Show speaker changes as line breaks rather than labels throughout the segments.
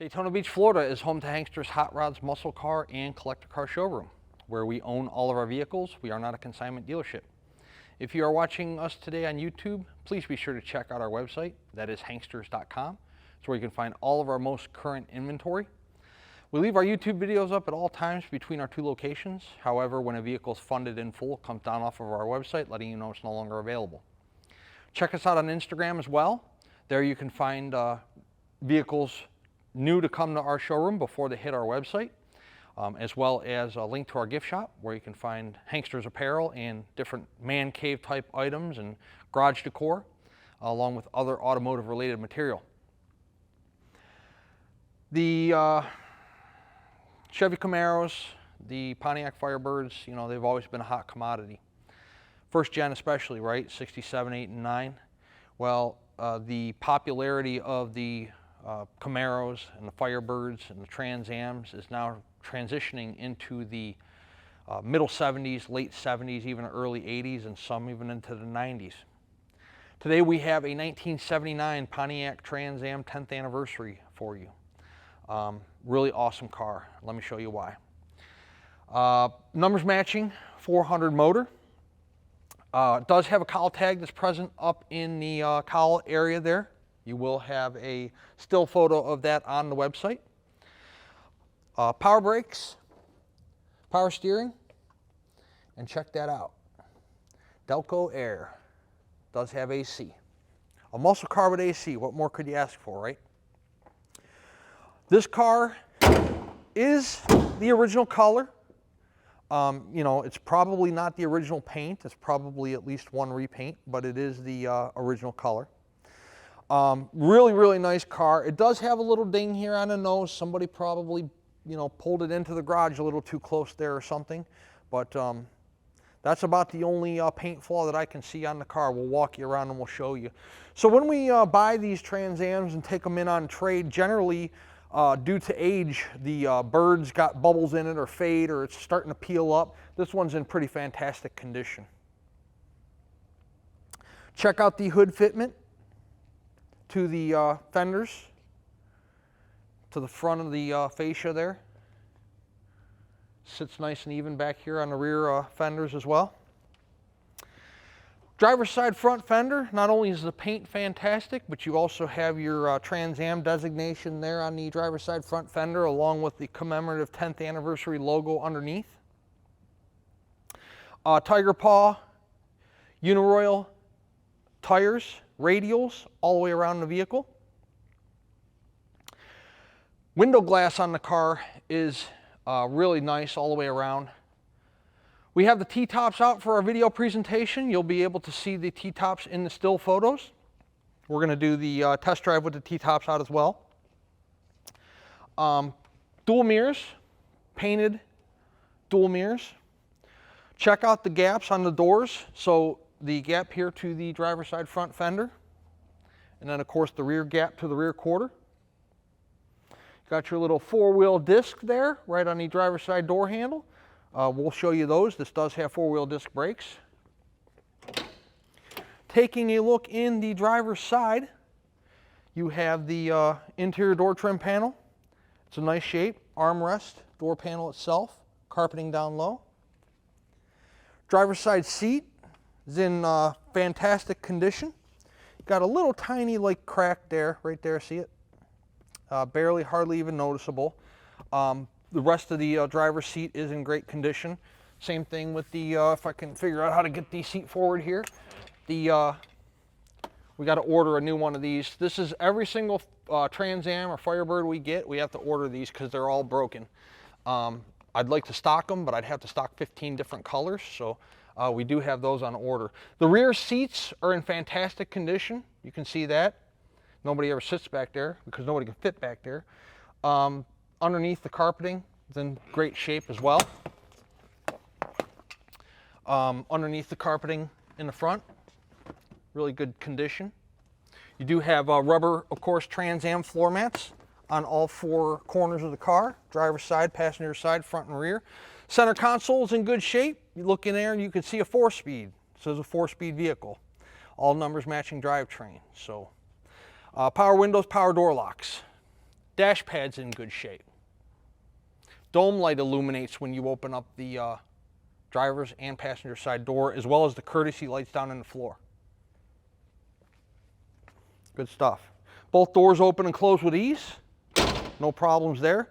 Daytona Beach, Florida is home to Hankster's Hot Rods, Muscle Car, and Collector Car Showroom, where we own all of our vehicles. We are not a consignment dealership. If you are watching us today on YouTube, please be sure to check out our website. That is hanksters.com. It's where you can find all of our most current inventory. We leave our YouTube videos up at all times between our two locations. However, when a vehicle is funded in full, it comes down off of our website, letting you know it's no longer available. Check us out on Instagram as well. There you can find vehicles new to come to our showroom before they hit our website, as well as a link to our gift shop where you can find Hankster's apparel and different man cave type items and garage decor, along with other automotive related material. The Chevy Camaros, the Pontiac Firebirds, you know, they've always been a hot commodity. First gen especially, right? 67, 8, and 9. Well, the popularity of the Camaros and the Firebirds and the Trans Ams is now transitioning into the middle 70s, late 70s, even early 80s, and some even into the 90s. Today we have a 1979 Pontiac Trans Am 10th anniversary for you. Really awesome car. Let me show you why. Numbers matching, 400 motor. It does have a cowl tag that's present up in the cowl area there. You will have a still photo of that on the website. Power brakes, power steering, and check that out. Delco Air does have AC. A muscle car with AC, what more could you ask for, right? This car is the original color. You know, it's probably not the original paint. It's probably at least one repaint, but it is the original color. Really, really nice car. It does have a little ding here on the nose. Somebody probably, you know, pulled it into the garage a little too close there or something. But that's about the only paint flaw that I can see on the car. We'll walk you around and we'll show you. So when we buy these Trans Ams and take them in on trade, generally due to age, the bird's got bubbles in it or fade or it's starting to peel up. This one's in pretty fantastic condition. Check out the hood fitment to the fenders, to the front of the fascia there. Sits nice and even back here on the rear fenders as well. Driver's side front fender, not only is the paint fantastic, but you also have your Trans Am designation there on the driver's side front fender, along with the commemorative 10th anniversary logo underneath. Tiger Paw, Uniroyal tires, radials, all the way around the vehicle. Window glass on the car is really nice all the way around. We have the T-tops out for our video presentation. You'll be able to see the T-tops in the still photos. We're going to do the test drive with the T-tops out as well. Dual mirrors, painted dual mirrors. Check out the gaps on the doors. So the gap here to the driver's side front fender, and then of course the rear gap to the rear quarter. Got your little four-wheel disc there right on the driver's side door handle. We'll show you those. This does have four-wheel disc brakes. Taking a look in the driver's side, you have the interior door trim panel. It's a nice shape, armrest, door panel itself, carpeting down low. Driver's side seat is in fantastic condition. Got a little tiny like crack there, right there, see it? Barely, hardly even noticeable. The rest of the driver's seat is in great condition. Same thing with the, if I can figure out how to get the seat forward here. We got to order a new one of these. This is every single Trans Am or Firebird we get, we have to order these because they're all broken. I'd like to stock them, but I'd have to stock 15 different colors, so we do have those on order. The rear seats are in fantastic condition. You can see that. Nobody ever sits back there because nobody can fit back there. Underneath the carpeting is in great shape as well. Underneath the carpeting in the front, really good condition. You do have rubber, of course, Trans Am floor mats on all four corners of the car, driver's side, passenger side, front and rear. Center console is in good shape. You look in there and you can see a 4-speed. So it's a 4-speed vehicle. All numbers matching drivetrain. So power windows, power door locks. Dash pad's in good shape. Dome light illuminates when you open up the driver's and passenger side door, as well as the courtesy lights down on the floor. Good stuff. Both doors open and close with ease. No problems there.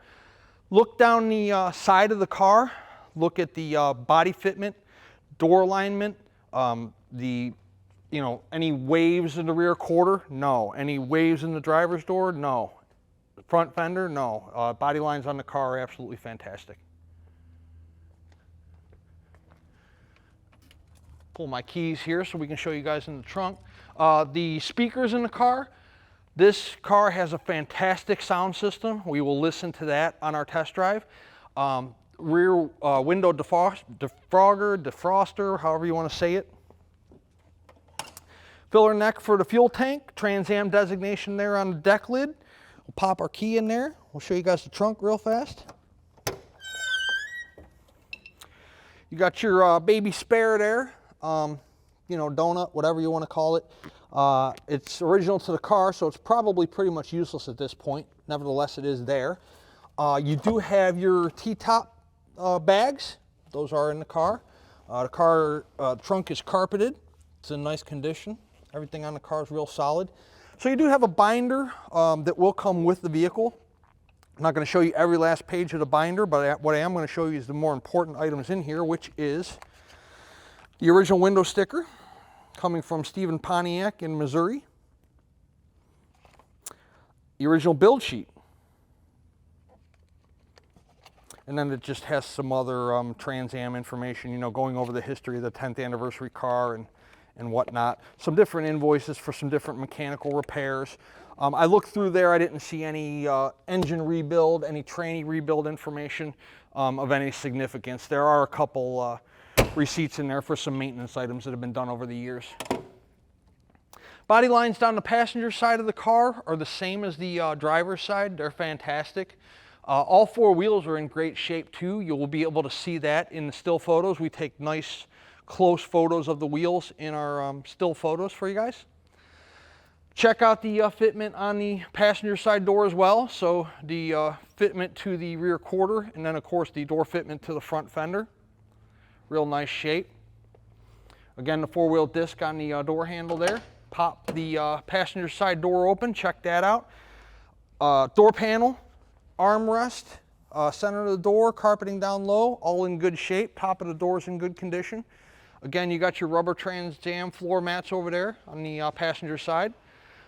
Look down the side of the car. Look at the body fitment, door alignment, any waves in the rear quarter? No. Any waves in the driver's door? No. Front fender? No. Body lines on the car are absolutely fantastic. Pull my keys here so we can show you guys in the trunk. The speakers in the car. This car has a fantastic sound system. We will listen to that on our test drive. Rear window defroster, however you want to say it. Filler neck for the fuel tank. Trans Am designation there on the deck lid. We'll pop our key in there. We'll show you guys the trunk real fast. You got your baby spare there. Donut, whatever you want to call it. It's original to the car, so it's probably pretty much useless at this point. Nevertheless, it is there. You do have your T-top bags. Those are in the car. The trunk is carpeted. It's in nice condition. Everything on the car is real solid. So you do have a binder that will come with the vehicle. I'm not going to show you every last page of the binder, but what I am going to show you is the more important items in here, which is the original window sticker coming from Stephen Pontiac in Missouri. The original build sheet. And then it just has some other Trans Am information, going over the history of the 10th anniversary car and whatnot. Some different invoices for some different mechanical repairs. I looked through there, I didn't see any engine rebuild, any tranny rebuild information of any significance. There are a couple receipts in there for some maintenance items that have been done over the years. Body lines down the passenger side of the car are the same as the driver's side. They're fantastic. All four wheels are in great shape too. You will be able to see that in the still photos. We take nice close photos of the wheels in our still photos for you guys. Check out the fitment on the passenger side door as well. So the fitment to the rear quarter, and then of course the door fitment to the front fender. Real nice shape. Again, the four-wheel disc on the door handle there. Pop the passenger side door open, check that out. Door panel, armrest, center of the door, carpeting down low, all in good shape. Top of the door is in good condition. Again, you got your rubber Trans Am floor mats over there on the passenger side.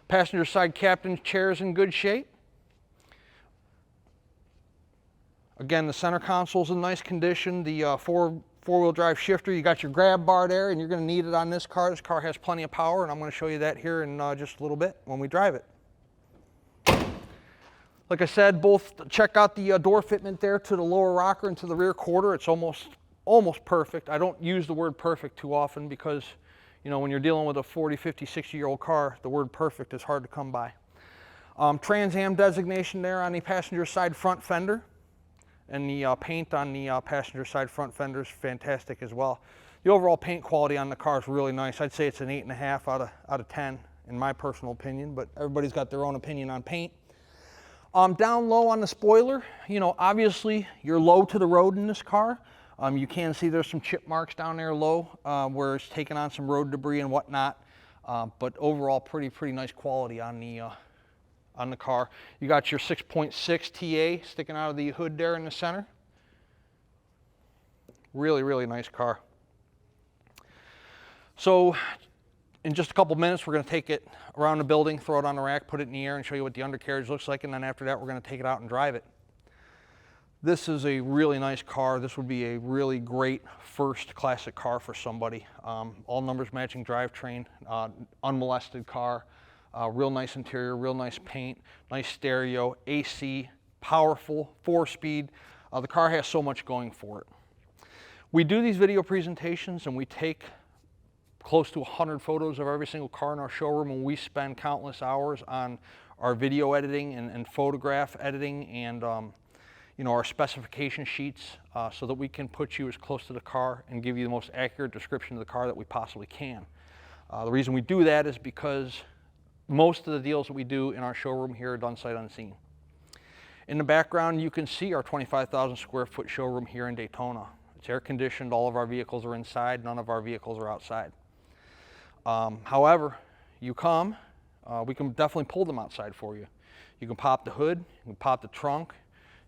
Passenger side captain's chair is in good shape. Again, the center console's in nice condition. The four-wheel drive shifter, you got your grab bar there, and you're going to need it on this car. This car has plenty of power, and I'm going to show you that here in just a little bit when we drive it. Like I said, both check out the door fitment there to the lower rocker and to the rear quarter. It's almost perfect. I don't use the word perfect too often because, when you're dealing with a 40, 50, 60-year-old car, the word perfect is hard to come by. Trans Am designation there on the passenger side front fender. And the paint on the passenger side front fender is fantastic as well. The overall paint quality on the car is really nice. I'd say it's an 8.5 out of 10 in my personal opinion, but everybody's got their own opinion on paint. Down low on the spoiler, obviously you're low to the road in this car. You can see there's some chip marks down there low where it's taken on some road debris and whatnot. But overall, pretty nice quality on the car. You got your 6.6 TA sticking out of the hood there in the center. Really nice car. So in just a couple minutes, we're going to take it around the building, throw it on the rack, put it in the air, and show you what the undercarriage looks like. And then after that, we're going to take it out and drive it. This is a really nice car. This would be a really great first classic car for somebody. All numbers matching drivetrain, unmolested car, real nice interior, real nice paint, nice stereo, AC, powerful, 4-speed. The car has so much going for it. We do these video presentations and we take close to 100 photos of every single car in our showroom, and we spend countless hours on our video editing and photograph editing and our specification sheets so that we can put you as close to the car and give you the most accurate description of the car that we possibly can. The reason we do that is because most of the deals that we do in our showroom here are done sight unseen. In the background, you can see our 25,000 square foot showroom here in Daytona. It's air conditioned, all of our vehicles are inside, none of our vehicles are outside. However, you come, we can definitely pull them outside for you. You can pop the hood, you can pop the trunk,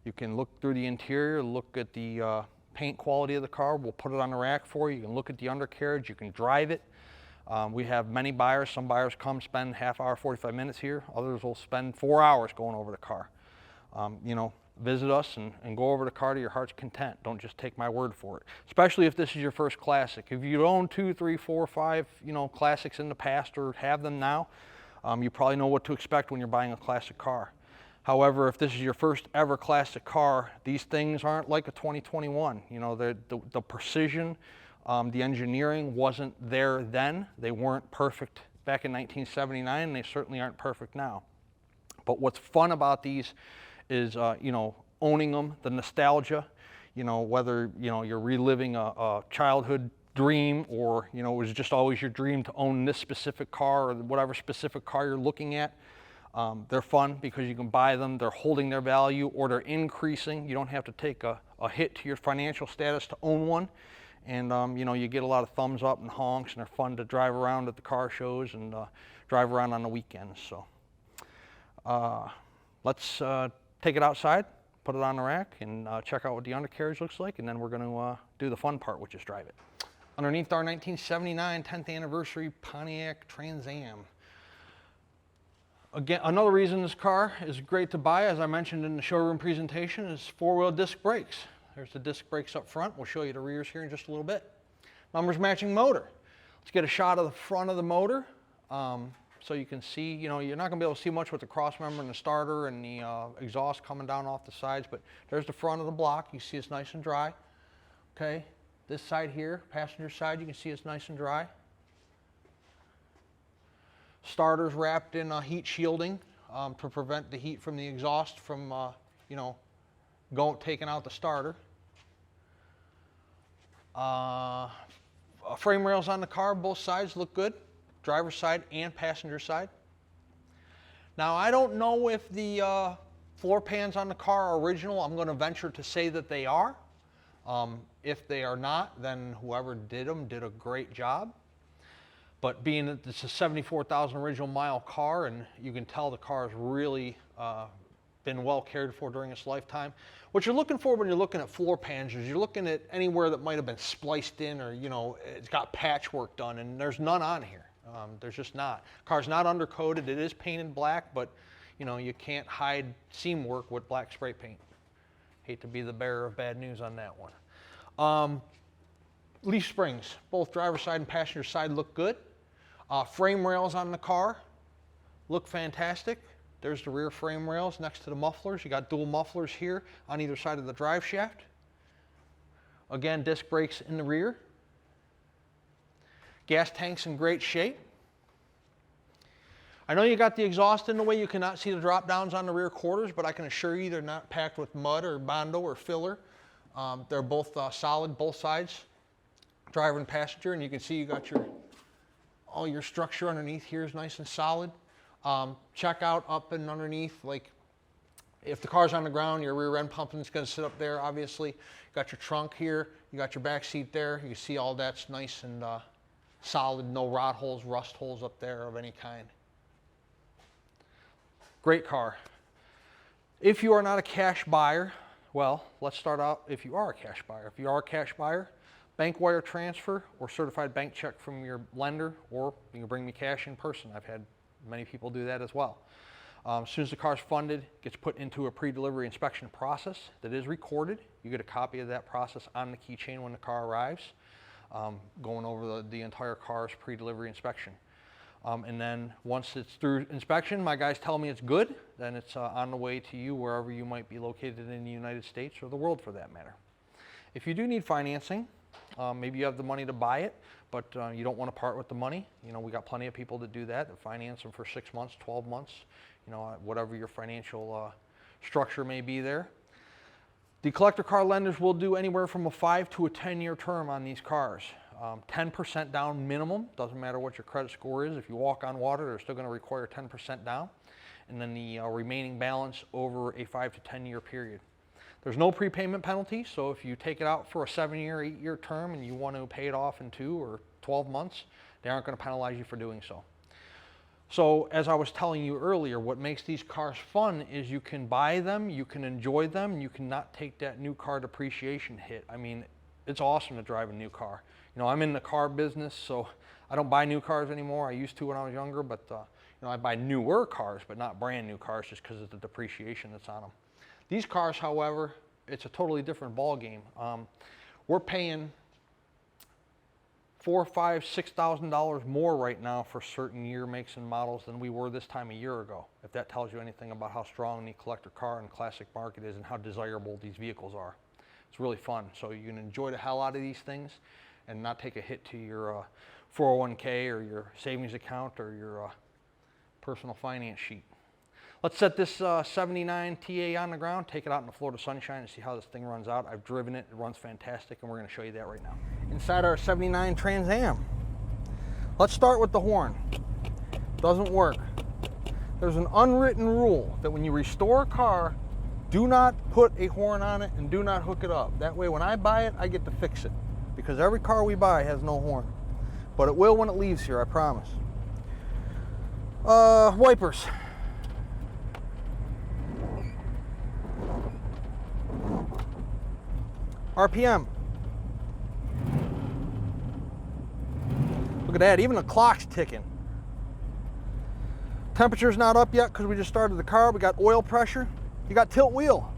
you can look through the interior, look at the paint quality of the car. We'll put it on the rack for you. You can look at the undercarriage, you can drive it. We have many buyers. Some buyers come spend half hour, 45 minutes here. Others will spend 4 hours going over the car. You know, visit us and go over the car to your heart's content. Don't just take my word for it. Especially if this is your first Classic. If you own 2, 3, 4, 5, you know, Classics in the past or have them now, you probably know what to expect when you're buying a Classic car. However, if this is your first ever Classic car, these things aren't like a 2021. You know, the precision, the engineering wasn't there then. They weren't perfect back in 1979, and they certainly aren't perfect now. But what's fun about these is, you know, owning them, the nostalgia, you know, whether, you know, you're reliving a childhood dream or, you know, it was just always your dream to own this specific car or whatever specific car you're looking at. They're fun because you can buy them, they're holding their value or they're increasing. You don't have to take a hit to your financial status to own one. And, you know, you get a lot of thumbs up and honks, and they're fun to drive around at the car shows and drive around on the weekends. So let's take it outside, put it on the rack, and check out what the undercarriage looks like, and then we're going to do the fun part, which is drive it. Underneath our 1979 10th anniversary Pontiac Trans Am. Again, another reason this car is great to buy, as I mentioned in the showroom presentation, is four-wheel disc brakes. There's the disc brakes up front. We'll show you the rears here in just a little bit. Numbers matching motor. Let's get a shot of the front of the motor. So you can see, you know, you're not going to be able to see much with the cross member and the starter and the exhaust coming down off the sides, but there's the front of the block. You see it's nice and dry. Okay, this side here, passenger side, you can see it's nice and dry. Starter's wrapped in heat shielding to prevent the heat from the exhaust from, you know, taking out the starter. Frame rails on the car, both sides look good. Driver's side and passenger side. Now, I don't know if the floor pans on the car are original. I'm going to venture to say that they are. If they are not, then whoever did them did a great job. But being that it's a 74,000 original mile car, and you can tell the car has really been well cared for during its lifetime. What you're looking for when you're looking at floor pans is you're looking at anywhere that might have been spliced in, or, you know, it's got patchwork done, and there's none on here. There's just not. Car's not undercoated. It is painted black, but, you know, you can't hide seam work with black spray paint. Hate to be the bearer of bad news on that one. Leaf springs, both driver's side and passenger side look good. Frame rails on the car look fantastic. There's the rear frame rails next to the mufflers. You got dual mufflers here on either side of the drive shaft. Again, disc brakes in the rear. Gas tank's in great shape. I know you got the exhaust in the way. You cannot see the drop downs on the rear quarters, but I can assure you they're not packed with mud or Bondo or filler. They're both solid, both sides, driver and passenger, and you can see you got all your structure underneath here is nice and solid. Check out up and underneath, like if the car's on the ground, your rear end pumping is going to sit up there, obviously. You got your trunk here, you got your back seat there. You can see all that's nice and solid, no rot holes, rust holes up there of any kind. Great car. If you are not a cash buyer, well, let's start out if you are a cash buyer. If you are a cash buyer, bank wire transfer or certified bank check from your lender, or you can bring me cash in person. I've had many people do that as well. As soon as the car's funded, it gets put into a pre-delivery inspection process that is recorded. You get a copy of that process on the keychain when the car arrives, going over the entire car's pre-delivery inspection. And then once it's through inspection, my guys tell me it's good, then it's on the way to you wherever you might be located in the United States or the world for that matter. If you do need financing, maybe you have the money to buy it, but you don't want to part with the money. You know, we got plenty of people that do that finance them for 6 months, 12 months, you know, whatever your financial structure may be there. The collector car lenders will do anywhere from a 5 to a 10-year term on these cars. 10% down minimum, doesn't matter what your credit score is. If you walk on water, they're still going to require 10% down. and then the remaining balance over a 5 to 10 year period. There's no prepayment penalty, so if you take it out for a 7-year, 8-year term and you want to pay it off in 2 or 12 months, they aren't going to penalize you for doing so. So as I was telling you earlier, what makes these cars fun is you can buy them, you can enjoy them, and you cannot take that new car depreciation hit. I mean, it's awesome to drive a new car. You know, I'm in the car business, so I don't buy new cars anymore. I used to when I was younger, but you know, I buy newer cars, but not brand new cars just because of the depreciation that's on them. These cars, however, it's a totally different ball game. We're paying $4,000, $5,000, $6,000 more right now for certain year makes and models than we were this time a year ago. If that tells you anything about how strong the collector car and classic market is and how desirable these vehicles are. It's really fun. So you can enjoy the hell out of these things and not take a hit to your 401k or your savings account or your personal finance sheet. Let's set this 79 TA on the ground, take it out in the Florida sunshine and see how this thing runs out. I've driven it, it runs fantastic, and we're going to show you that right now. Inside our 79 Trans Am. Let's start with the horn. Doesn't work. There's an unwritten rule that when you restore a car, do not put a horn on it and do not hook it up. That way when I buy it, I get to fix it. Because every car we buy has no horn. But it will when it leaves here, I promise. Wipers. RPM. Look at that, even the clock's ticking. Temperature's not up yet because we just started the car. We got oil pressure. You got tilt wheel.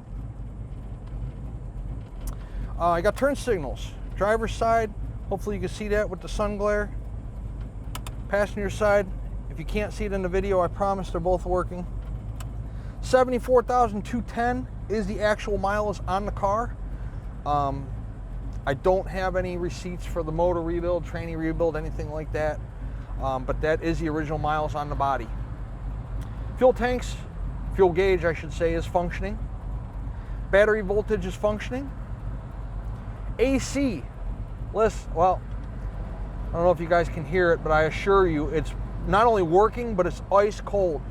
You got turn signals. Driver's side, hopefully you can see that with the sun glare. Passenger side, if you can't see it in the video, I promise they're both working. 74,210 is the actual miles on the car. I don't have any receipts for the motor rebuild, tranny rebuild, anything like that. But that is the original miles on the body. Fuel tanks, fuel gauge I should say, is functioning. Battery voltage is functioning. AC, listen, well, I don't know if you guys can hear it, but I assure you it's not only working, but it's ice cold.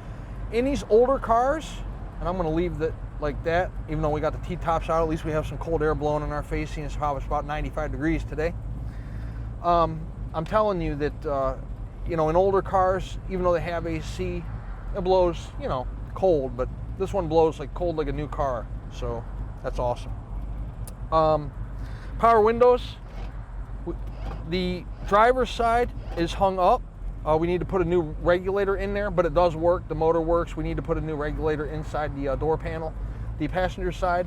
In these older cars, and I'm gonna leave that like that, even though we got the T-tops out, at least we have some cold air blowing in our face, seeing as how it's about 95 degrees today. I'm telling you that, you know, in older cars, even though they have AC, it blows, you know, cold, but this one blows like cold like a new car, so that's awesome. Power windows. The driver's side is hung up. We need to put a new regulator in there, but it does work. The motor works. We need to put a new regulator inside the door panel. The passenger side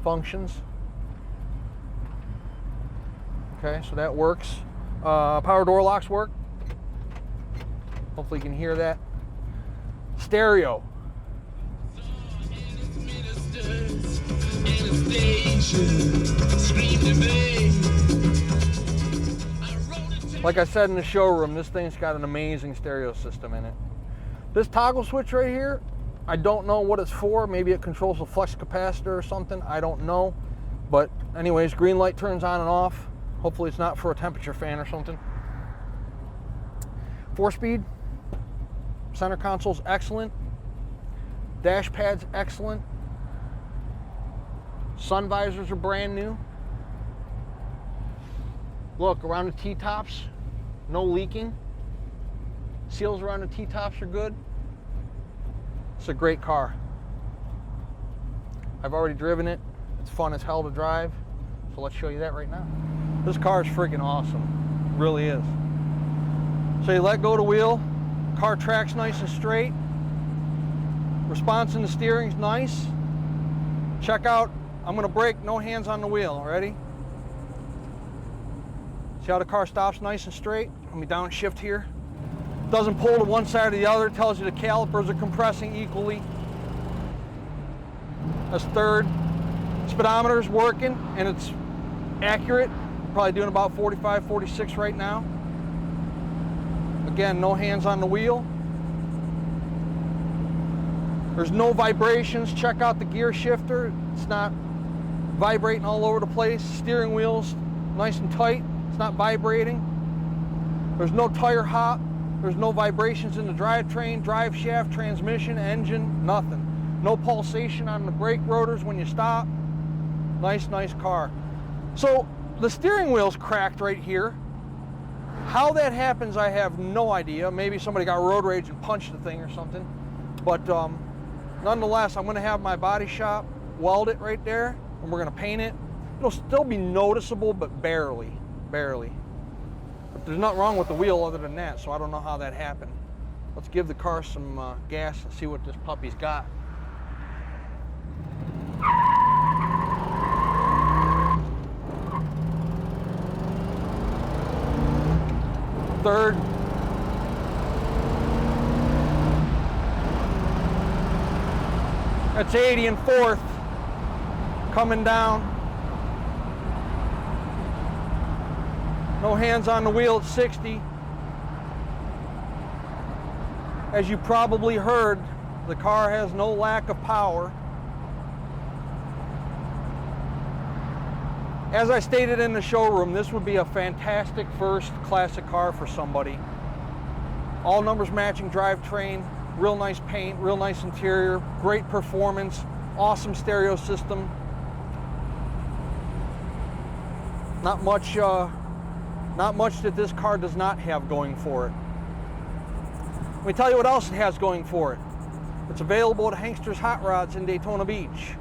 functions. Okay, so that works. Power door locks work. Hopefully you can hear that. Stereo. Like I said in the showroom, this thing's got an amazing stereo system in it. This toggle switch right here, I don't know what it's for. Maybe it controls a flux capacitor or something. I don't know. But anyways, green light turns on and off. Hopefully it's not for a temperature fan or something. 4-speed. Center console's excellent. Dash pad's excellent. Sun visors are brand new. Look, around the T-tops, no leaking. Seals around the T-tops are good. It's a great car. I've already driven it. It's fun as hell to drive. So let's show you that right now. This car is freaking awesome. It really is. So you let go of the wheel. Car tracks nice and straight. Response in the steering's nice. Check out, I'm gonna brake, no hands on the wheel. Ready? See how the car stops nice and straight? Let me downshift here. Doesn't pull to one side or the other. It tells you the calipers are compressing equally. That's third. Speedometer's working and it's accurate. Probably doing about 45, 46 right now. Again, no hands on the wheel. There's no vibrations. Check out the gear shifter. It's not vibrating all over the place. Steering wheel's nice and tight. It's not vibrating. There's no tire hop. There's no vibrations in the drivetrain, drive shaft, transmission, engine, nothing. No pulsation on the brake rotors when you stop. Nice, nice car. So the steering wheel's cracked right here. How that happens, I have no idea. Maybe somebody got road rage and punched the thing or something. But nonetheless, I'm going to have my body shop weld it right there, and we're going to paint it. It'll still be noticeable, but barely. But there's nothing wrong with the wheel other than that, so I don't know how that happened. Let's give the car some gas and see what this puppy's got. Third. That's 80 and fourth. Coming down. No hands on the wheel at 60. As you probably heard, the car has no lack of power. As I stated in the showroom, this would be a fantastic first classic car for somebody. All numbers matching drivetrain, real nice paint, real nice interior, great performance, awesome stereo system. Not much that this car does not have going for it. Let me tell you what else it has going for it. It's available at Hankster's Hot Rods in Daytona Beach.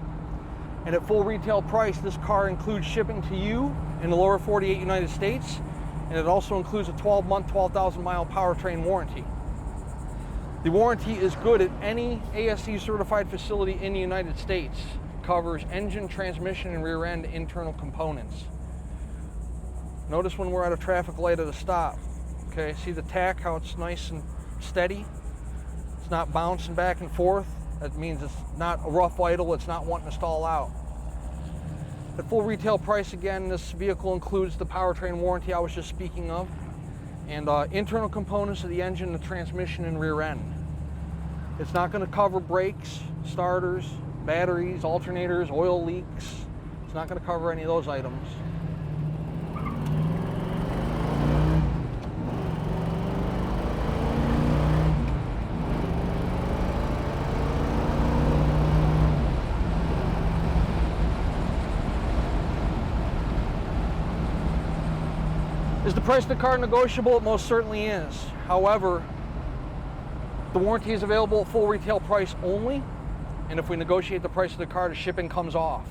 And at full retail price, this car includes shipping to you in the lower 48 United States, and it also includes a 12-month, 12,000-mile powertrain warranty. The warranty is good at any ASE certified facility in the United States. It covers engine, transmission, and rear end internal components. Notice when we're at a traffic light at a stop. Okay, see the tach, how it's nice and steady? It's not bouncing back and forth. That means it's not a rough idle, it's not wanting to stall out. At full retail price, again, this vehicle includes the powertrain warranty I was just speaking of, and internal components of the engine, the transmission, and rear end. It's not going to cover brakes, starters, batteries, alternators, oil leaks. It's not going to cover any of those items. Is the price of the car negotiable? It most certainly is. However, the warranty is available at full retail price only, and if we negotiate the price of the car, the shipping comes off.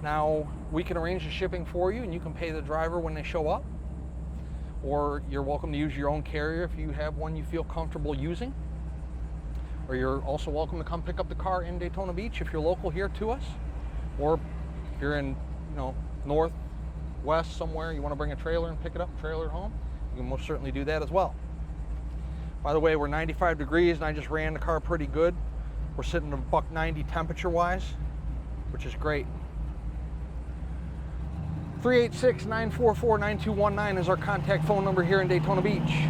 Now, we can arrange the shipping for you, and you can pay the driver when they show up, or you're welcome to use your own carrier if you have one you feel comfortable using, or you're also welcome to come pick up the car in Daytona Beach if you're local here to us, or if you're in, north, west somewhere, you want to bring a trailer and pick it up, trailer home, you can most certainly do that as well. By the way, we're 95 degrees and I just ran the car pretty good. We're sitting at $190 temperature wise, which is great. 386-944-9219 is our contact phone number here in Daytona Beach.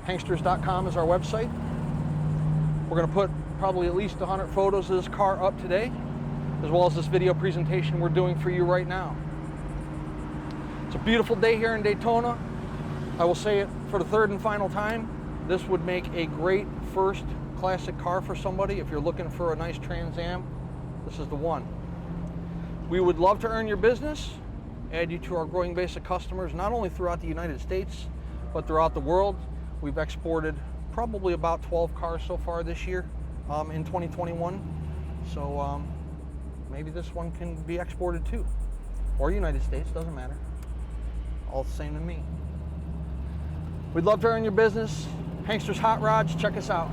Hanksters.com is our website. We're going to put probably at least 100 photos of this car up today, as well as this video presentation we're doing for you right now. It's a beautiful day here in Daytona. I will say it for the third and final time, this would make a great first classic car for somebody. If you're looking for a nice Trans Am, this is the one. We would love to earn your business, add you to our growing base of customers, not only throughout the United States, but throughout the world. We've exported probably about 12 cars so far this year in 2021. So maybe this one can be exported too, or United States, doesn't matter. All the same to me. We'd love to earn your business. Hankster's Hot Rods, check us out.